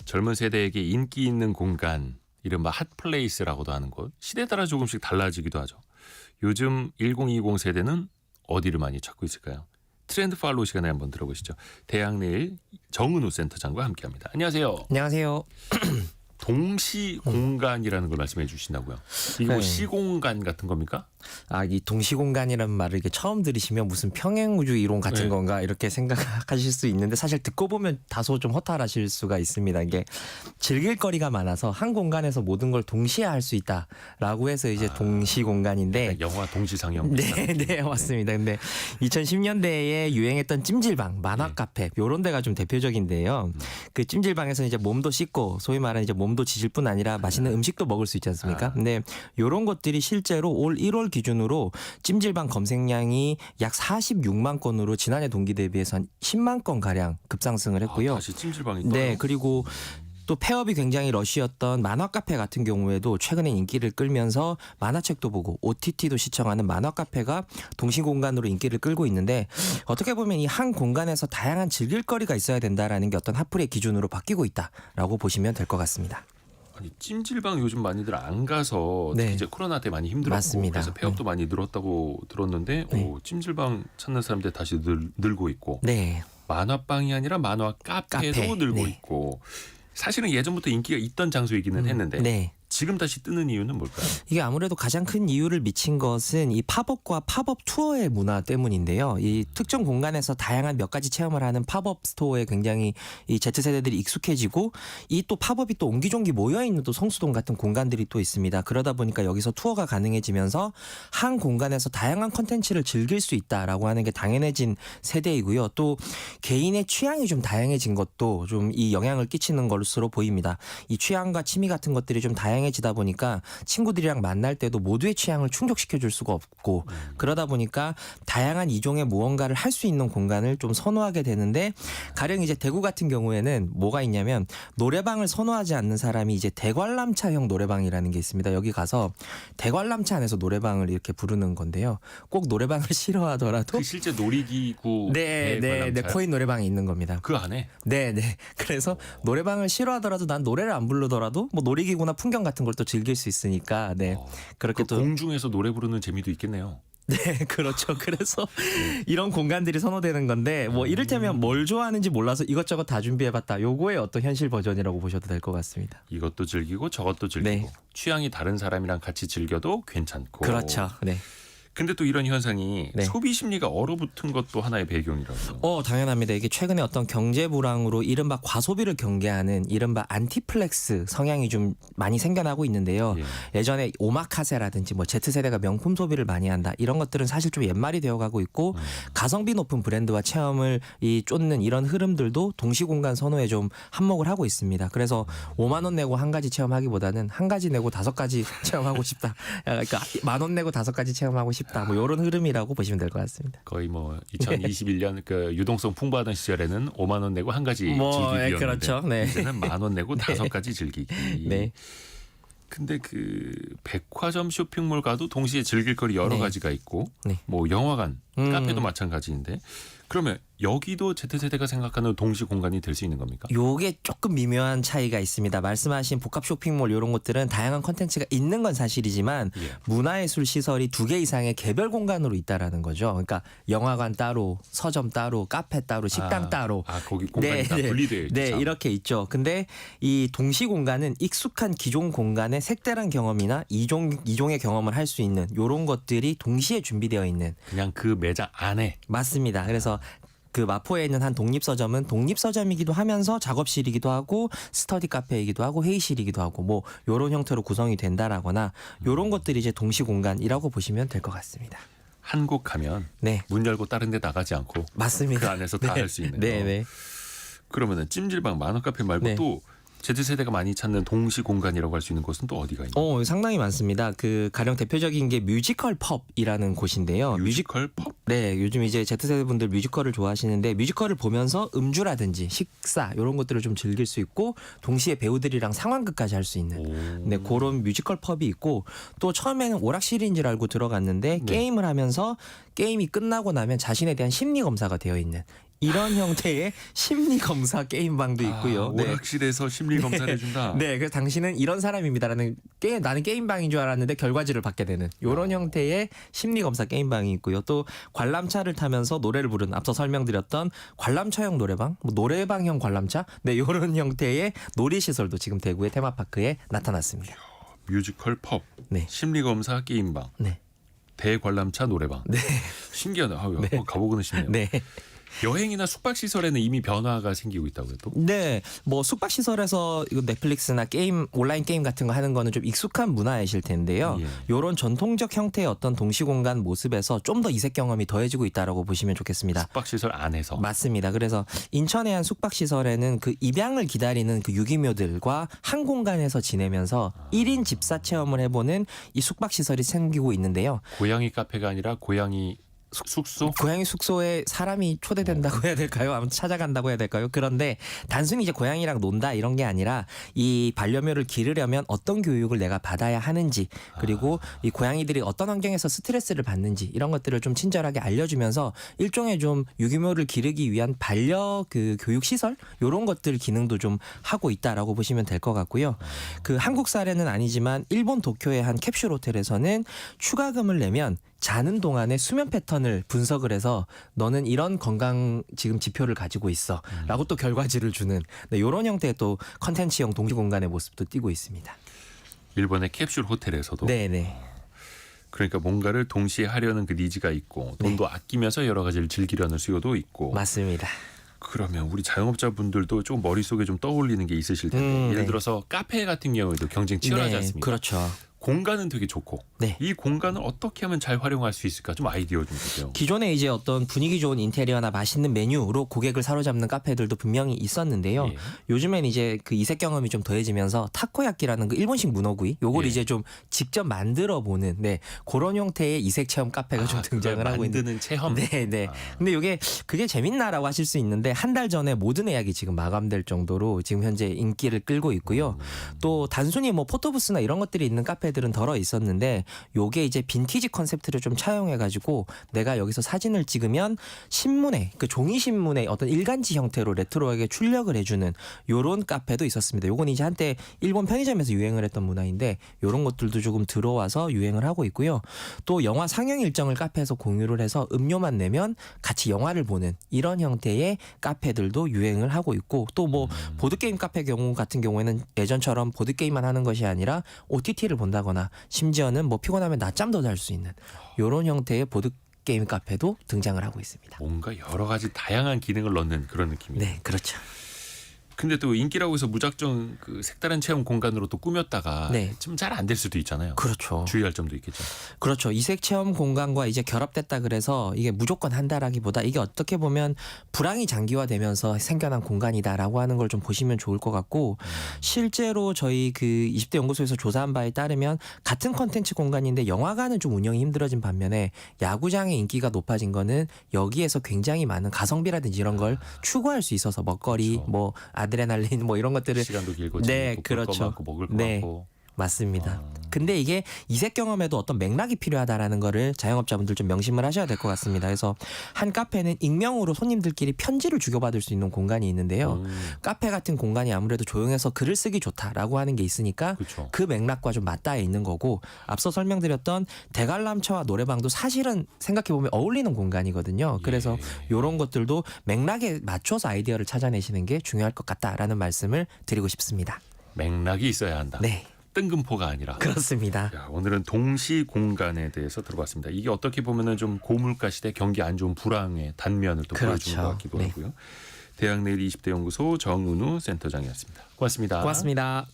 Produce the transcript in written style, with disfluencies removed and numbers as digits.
젊은 세대에게 인기 있는 공간, 이른바 핫플레이스라고도 하는 곳, 시대에 따라 조금씩 달라지기도 하죠. 요즘 1020 세대는 어디를 많이 찾고 있을까요? 트렌드 팔로우 시간에 한번 들어보시죠. 대학내일 정은우 센터장과 함께합니다. 안녕하세요. 안녕하세요. 동시 공간이라는 걸 말씀해 주신다고요? 이거 뭐 네. 시공간 같은 겁니까? 이 동시공간이라는 말을 이렇게 처음 들으시면 무슨 평행우주 이론 같은 네. 건가 이렇게 생각하실 수 있는데 사실 듣고 보면 다소 좀 허탈하실 수가 있습니다. 이게 즐길 거리가 많아서 한 공간에서 모든 걸 동시에 할 수 있다라고 해서 이제 동시공간인데 영화 동시상영. 네, 맞습니다. 근데 2010년대에 유행했던 찜질방, 만화 카페 요런 데가 좀 대표적인데요. 그 찜질방에서 이제 몸도 씻고 소위 말하는 이제 몸도 지질 뿐 아니라 맛있는 음식도 먹을 수 있지 않습니까? 근데 요런 것들이 실제로 올 1월 기준으로 찜질방 검색량이 약 46만 건으로 지난해 동기 대비해서 한 10만 건 가량 급상승을 했고요. 다시 찜질방이 떠요? 네, 그리고 또 폐업이 굉장히 러시였던 만화 카페 같은 경우에도 최근에 인기를 끌면서 만화책도 보고 OTT도 시청하는 만화 카페가 동시 공간으로 인기를 끌고 있는데 어떻게 보면 이 한 공간에서 다양한 즐길거리가 있어야 된다라는 게 어떤 핫플의 기준으로 바뀌고 있다라고 보시면 될 것 같습니다. 아니, 찜질방 요즘 많이들 안 가서 특히 네. 이제 코로나 때 많이 힘들었고 맞습니다. 그래서 폐업도 많이 늘었다고 들었는데 네. 찜질방 찾는 사람들 다시 늘고 있고 네. 만화방이 아니라 만화 카페도 카페. 늘고 네. 있고 사실은 예전부터 인기가 있던 장소이기는 했는데 네. 지금 다시 뜨는 이유는 뭘까요? 이게 아무래도 가장 큰 이유를 미친 것은 이 팝업과 팝업 투어의 문화 때문인데요. 이 특정 공간에서 다양한 몇 가지 체험을 하는 팝업 스토어에 굉장히 이 Z세대들이 익숙해지고 이 또 팝업이 또 옹기종기 모여있는 또 성수동 같은 공간들이 또 있습니다. 그러다 보니까 여기서 투어가 가능해지면서 한 공간에서 다양한 컨텐츠를 즐길 수 있다라고 하는 게 당연해진 세대이고요. 또 개인의 취향이 좀 다양해진 것도 좀 이 영향을 끼치는 것으로 보입니다. 이 취향과 취미 같은 것들이 좀 다양해지다 보니까 친구들이랑 만날 때도 모두의 취향을 충족시켜 줄 수가 없고 그러다 보니까 다양한 이종의 무언가를 할 수 있는 공간을 좀 선호하게 되는데 가령 이제 대구 같은 경우에는 뭐가 있냐면 노래방을 선호하지 않는 사람이 이제 대관람차형 노래방이라는 게 있습니다. 여기 가서 대관람차 안에서 노래방을 이렇게 부르는 건데요. 꼭 노래방을 싫어하더라도 그 실제 놀이기구 네, 관람차요? 코인 노래방에 있는 겁니다. 그 안에 네. 그래서 노래방을 싫어하더라도 난 노래를 안 부르더라도 뭐 놀이기구나 풍경 같은 걸 또 즐길 수 있으니까 그렇게 그 또 공중에서 노래 부르는 재미도 있겠네요. 네, 그렇죠. 그래서 이런 공간들이 선호되는 건데 뭐 이를테면 뭘 좋아하는지 몰라서 이것저것 다 준비해봤다. 요거의 어떤 현실 버전이라고 보셔도 될 것 같습니다. 이것도 즐기고 저것도 즐기고 네. 취향이 다른 사람이랑 같이 즐겨도 괜찮고. 그렇죠. 네. 근데 또 이런 현상이 네. 소비 심리가 얼어붙은 것도 하나의 배경이라고. 당연합니다. 이게 최근에 어떤 경제 불황으로 이른바 과소비를 경계하는 이른바 안티플렉스 성향이 좀 많이 생겨나고 있는데요. 예전에 오마카세라든지 뭐 Z세대가 명품 소비를 많이 한다. 이런 것들은 사실 좀 옛말이 되어가고 있고 가성비 높은 브랜드와 체험을 쫓는 이런 흐름들도 동시공간 선호에 좀 한몫을 하고 있습니다. 그래서 5만 원 내고 한 가지 체험하기보다는 한 가지 내고 5가지 체험하고 싶다. 그러니까 10,000원 내고 5가지 체험하고 싶다. 뭐 이런 흐름이라고 보시면 될 것 같습니다. 거의 뭐 2021년 그 유동성 풍부하던 시절에는 5만 원 내고 한 가지 즐기기였는데 그렇죠. 네. 이제는 10,000원 내고 5가지 즐기기. 네. 근데 그 백화점 쇼핑몰 가도 동시에 즐길 거리 여러 네. 가지가 있고 네. 뭐 영화관, 카페도 마찬가지인데 그러면 여기도 Z세대가 생각하는 동시 공간이 될 수 있는 겁니까? 요게 조금 미묘한 차이가 있습니다. 말씀하신 복합 쇼핑몰 이런 곳들은 다양한 콘텐츠가 있는 건 사실이지만 문화예술 시설이 2개 이상의 개별 공간으로 있다라는 거죠. 그러니까 영화관 따로, 서점 따로, 카페 따로, 식당 따로. 거기 공간이 다 분리되어 있죠. 네, 이렇게 있죠. 근데 이 동시 공간은 익숙한 기존 공간의 색다른 경험이나 이종의 경험을 할 수 있는 이런 것들이 동시에 준비되어 있는. 그냥 그 매장 안에. 맞습니다. 그래서 그 마포에 있는 한 독립서점은 독립서점이기도 하면서 작업실이기도 하고 스터디 카페이기도 하고 회의실이기도 하고 뭐 이런 형태로 구성이 된다라거나 이런 것들이 이제 동시 공간이라고 보시면 될 것 같습니다. 한 곳 가면 네, 문 열고 다른 데 나가지 않고 맞습니다. 그 안에서 다 할 수 있는 거. 네. 그러면은 찜질방, 만화 카페 말고 네. 또 Z세대가 많이 찾는 동시 공간이라고 할 수 있는 곳은 또 어디가 있나요? 상당히 많습니다. 그 가령 대표적인 게 뮤지컬 펍이라는 곳인데요. 뮤지컬 펍? 네, 요즘 이제 Z세대 분들 뮤지컬을 좋아하시는데 뮤지컬을 보면서 음주라든지 식사 이런 것들을 좀 즐길 수 있고 동시에 배우들이랑 상황극까지 할 수 있는 네, 그런 뮤지컬 펍이 있고 또 처음에는 오락실인 줄 알고 들어갔는데 게임을 하면서 게임이 끝나고 나면 자신에 대한 심리 검사가 되어 있는 이런 형태의 심리 검사 게임방도 있고요. 네. 오락실에서 심리 검사를 해준다. 네, 그래서 당신은 이런 사람입니다라는 나는 게임방인 줄 알았는데 결과지를 받게 되는 이런 형태의 심리 검사 게임방이 있고요. 또 관람차를 타면서 노래를 부르는 앞서 설명드렸던 관람차형 노래방, 뭐 노래방형 관람차, 네 이런 형태의 놀이시설도 지금 대구의 테마파크에 나타났습니다. 뮤지컬 펍, 네. 심리 검사 게임방, 네, 대관람차 노래방. 네, 신기하다. 한번 가보고는 싶네요. 네. 여행이나 숙박 시설에는 이미 변화가 생기고 있다고요, 또? 네, 뭐 숙박 시설에서 이거 넷플릭스나 게임 온라인 게임 같은 거 하는 거는 좀 익숙한 문화이실 텐데요. 예. 이런 전통적 형태의 어떤 동시 공간 모습에서 좀 더 이색 경험이 더해지고 있다라고 보시면 좋겠습니다. 숙박 시설 안에서. 맞습니다. 그래서 인천의 한 숙박 시설에는 그 입양을 기다리는 그 유기묘들과 한 공간에서 지내면서 1인 집사 체험을 해보는 이 숙박 시설이 생기고 있는데요. 고양이 카페가 아니라 고양이 숙소? 고양이 숙소에 사람이 초대된다고 해야 될까요? 아무튼 찾아간다고 해야 될까요? 그런데 단순히 이제 고양이랑 논다 이런 게 아니라 이 반려묘를 기르려면 어떤 교육을 내가 받아야 하는지 그리고 이 고양이들이 어떤 환경에서 스트레스를 받는지 이런 것들을 좀 친절하게 알려주면서 일종의 좀 유기묘를 기르기 위한 반려 그 교육 시설 이런 것들 기능도 좀 하고 있다라고 보시면 될 것 같고요. 그 한국 사례는 아니지만 일본 도쿄의 한 캡슐 호텔에서는 추가금을 내면 자는 동안에 수면 패턴을 분석을 해서 너는 이런 건강 지금 지표를 가지고 있어 라고 또 결과지를 주는 네, 이런 형태의 또 컨텐츠형 동시 공간의 모습도 띄고 있습니다. 일본의 캡슐 호텔에서도. 네네. 그러니까 뭔가를 동시에 하려는 그 니즈가 있고 돈도 아끼면서 여러 가지를 즐기려는 수요도 있고. 맞습니다. 그러면 우리 자영업자분들도 좀 머릿속에 좀 떠올리는 게 있으실 텐데 예를 네. 들어서 카페 같은 경우에도 경쟁 치열하지 네, 않습니까? 그렇죠. 공간은 되게 좋고 네. 이 공간을 어떻게 하면 잘 활용할 수 있을까 좀 아이디어 좀 주세요. 기존에 이제 어떤 분위기 좋은 인테리어나 맛있는 메뉴로 고객을 사로잡는 카페들도 분명히 있었는데요. 예. 요즘엔 이제 그 이색 경험이 좀 더해지면서 타코야끼라는 그 일본식 문어구이 요걸 예. 이제 좀 직접 만들어 보는 네, 그런 형태의 이색 체험 카페가 좀 등장을 그걸 하고 있는. 만드는 체험. 네, 네. 근데 그게 재밌나라고 하실 수 있는데 한 달 전에 모든 예약이 지금 마감될 정도로 지금 현재 인기를 끌고 있고요. 또 단순히 뭐 포토부스나 이런 것들이 있는 카페들은 덜어 있었는데 요게 이제 빈티지 컨셉트를 좀 차용해 가지고 내가 여기서 사진을 찍으면 신문에 그 종이 신문의 어떤 일간지 형태로 레트로하게 출력을 해주는 요런 카페도 있었습니다. 요건 이제 한때 일본 편의점에서 유행을 했던 문화인데 요런 것들도 조금 들어와서 유행을 하고 있고요. 또 영화 상영 일정을 카페에서 공유를 해서 음료만 내면 같이 영화를 보는 이런 형태의 카페들도 유행을 하고 있고 또 뭐 보드게임 카페 경우 같은 경우에는 예전처럼 보드게임만 하는 것이 아니라 OTT를 본다거나 심지어는 뭐 피곤하면 낮잠도 잘 수 있는 이런 형태의 보드게임 카페도 등장을 하고 있습니다. 뭔가 여러 가지 다양한 기능을 넣는 그런 느낌이에요. 네, 그렇죠. 근데 또 인기라고 해서 무작정 그 색다른 체험 공간으로 또 꾸몄다가 네. 좀 잘 안 될 수도 있잖아요. 그렇죠. 주의할 점도 있겠죠. 그렇죠. 이색 체험 공간과 이제 결합됐다 그래서 이게 무조건 한다라기보다 이게 어떻게 보면 불황이 장기화되면서 생겨난 공간이다라고 하는 걸 좀 보시면 좋을 것 같고 실제로 저희 그 20대 연구소에서 조사한 바에 따르면 같은 컨텐츠 공간인데 영화관은 좀 운영이 힘들어진 반면에 야구장의 인기가 높아진 거는 여기에서 굉장히 많은 가성비라든지 이런 걸 추구할 수 있어서 먹거리 그렇죠. 뭐 아드레날린 뭐 이런 것들을 시간도 길고 네, 재밌고 그렇죠. 볼 거 많고 먹을 거 네. 많고. 맞습니다. 근데 이게 이색 경험에도 어떤 맥락이 필요하다라는 거를 자영업자분들 좀 명심을 하셔야 될 것 같습니다. 그래서 한 카페는 익명으로 손님들끼리 편지를 주고받을 수 있는 공간이 있는데요. 카페 같은 공간이 아무래도 조용해서 글을 쓰기 좋다라고 하는 게 있으니까 그렇죠. 그 맥락과 좀 맞닿아 있는 거고 앞서 설명드렸던 대관람차와 노래방도 사실은 생각해보면 어울리는 공간이거든요. 그래서 이런 것들도 맥락에 맞춰서 아이디어를 찾아내시는 게 중요할 것 같다라는 말씀을 드리고 싶습니다. 맥락이 있어야 한다. 네, 뜬금포가 아니라. 그렇습니다. 야, 오늘은 동시 공간에 대해서 들어봤습니다. 이게 어떻게 보면은 좀 고물가 시대 경기 안 좋은 불황의 단면을 또 그렇죠. 보여주는 것 같기도 네. 하고요. 대학내일 20대 연구소 정은우 센터장이었습니다. 고맙습니다. 고맙습니다.